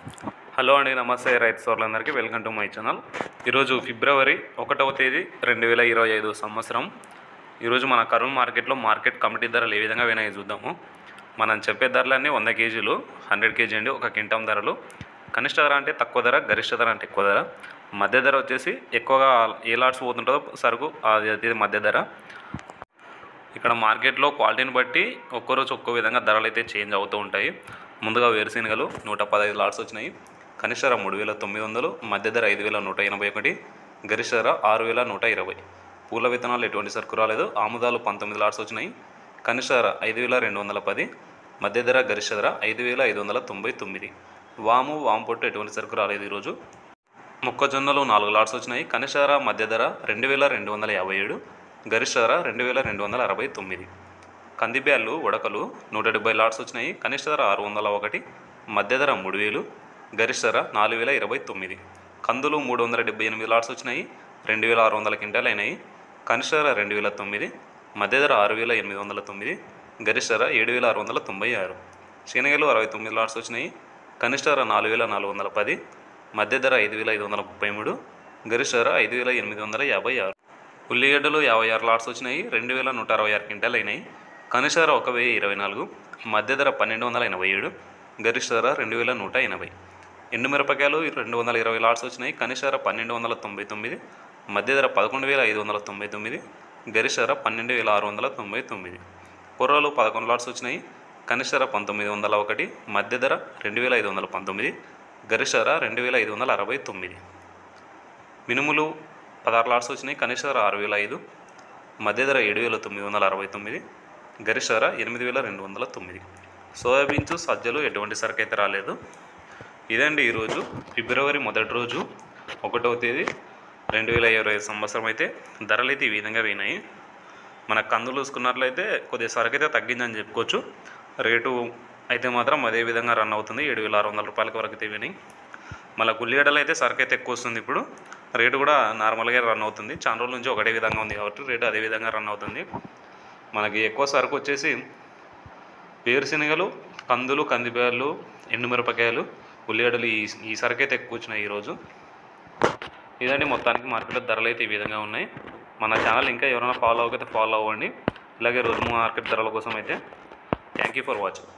Hello అండి, నమస్తే రైతు సోదరులందరికీ వెల్కమ్ టు మై ఛానల్. ఈరోజు ఫిబ్రవరి 1వ తేదీ 2025 సంవత్సరం. ఈరోజు మన కరూర్ మార్కెట్లో మార్కెట్ కమిటీ ధరలు ఏ విధంగా వినాయి చూద్దాము. మనం చెప్పే ధరలన్నీ 100 కేజీలు 100 కేజీ అండి. ఒక క్వింటాల్ ధరలు కనిష్ట ధర అంటే తక్కువ ధర, గరిష్ట ధర అంటే ఎక్కువ ధర, మధ్య ధర వచ్చేసి ఎక్కువగా ఏ లాట్స్ పోతుంటుందో సరుకు అది మధ్య ధర. ఇక్కడ మార్కెట్లో క్వాలిటీని బట్టి ఒక్కరోజు ఒక్కో విధంగా ధరలు అయితే చేంజ్ అవుతూ ఉంటాయి. ముందుగా వేరుశెనగలు 115 లాట్స్ వచ్చినాయి. కనిష్ట ధర 3,900, మధ్య ధర 5,181, గరిష్ట ధర 6,120. పూల విత్తనాలు ఎటువంటి సరుకు రాలేదు. ఆముదాలు 19 లాట్స్ వచ్చినాయి. కనిష్ట ధర 5,210, మధ్య ధర గరిష్ట ధర 5,599. వాము పొట్టు ఎటువంటి సరుకు రాలేదు ఈరోజు. మొక్కజొన్నలు 4 లాట్స్ వచ్చినాయి. కనిష్ట ధర మధ్య ధర 2,257, గరిష్ట ధర 2,269. కందిబ్యాళ్ళు ఉడకలు 170 లాట్స్ వచ్చినాయి. కనిష్ట ధర 601, మధ్య ధర 3,000, గరిష్ట ధర 4,029. కందులు 378 లాట్స్ వచ్చినాయి. 2,600 క్వింటాలు అయినాయి. కనిష్ట ధర 2,009, మధ్య ధర 6,809, గరిష్ట ధర 7,696. శనగలు 69 లాట్స్ వచ్చినాయి. కనిష్ట ధర 4,410, మధ్య ధర 5,533, గరిష్ట ధర 5,856. ఉల్లిగడ్డలు 56 లాట్స్ వచ్చినాయి. 2,166 క్వింటాలు అయినాయి. కనిష్ట ధర 1,024, మధ్య ధర 1,287, గరిష్ట ధర 2,180. ఎండుమిరపకాయలు 220 లాట్స్ వచ్చినాయి. కనిష్ట ధర 1,299, మధ్య ధర 11,599, గరిష్ట ధర 12,699. కొర్రలు 11 లాట్స్ వచ్చినాయి. కనిష్ట ధర 1,901, మధ్య ధర 2,519, గరిష్ట ధర 2,569. మినుములు 16 లాట్స్ వచ్చినాయి. కనిష్ట ధర 6,005, మధ్య ధర 7,969, గరిష్ట ధర 8,209. సోయాబీన్స్ సజ్జలు ఎటువంటి సరుకు అయితే రాలేదు. ఇదండి ఈరోజు ఫిబ్రవరి 1వ రోజు 1వ తేదీ 2025 సంవత్సరం అయితే ధరలు అయితే ఈ విధంగా పోయినాయి. మన కందులు చూసుకున్నట్లయితే కొద్దిగా సరుకు అయితే తగ్గిందని చెప్పుకోవచ్చు. రేటు అయితే మాత్రం అదే విధంగా రన్ అవుతుంది. 7,600 రూపాయల వరకు అయితే పోయినాయి. మళ్ళీ ఉల్లిగడ్డలు అయితే సరుకు అయితే ఎక్కువ వస్తుంది. ఇప్పుడు రేటు కూడా నార్మల్గా రన్ అవుతుంది. చాలా రోజుల నుంచి ఒకటే విధంగా ఉంది కాబట్టి రేటు అదే విధంగా రన్ అవుతుంది. మనకి ఎక్కువ సరుకు వచ్చేసి వేరుశెనగలు, కందులు, కందిబ్యాళ్ళు, ఎండుమిరపకాయలు, ఉల్లిగడ్డలు ఈ సరుకు అయితే ఎక్కువ వచ్చినాయి ఈరోజు. ఇదండి మొత్తానికి మార్కెట్లో ధరలు అయితే ఈ విధంగా ఉన్నాయి. మన ఛానల్ ఇంకా ఎవరైనా ఫాలో అవ్వకపోతే ఫాలో అవ్వండి. ఇలాగే రోజు మార్కెట్ ధరల కోసం అయితే థ్యాంక్ యూ ఫర్ వాచింగ్.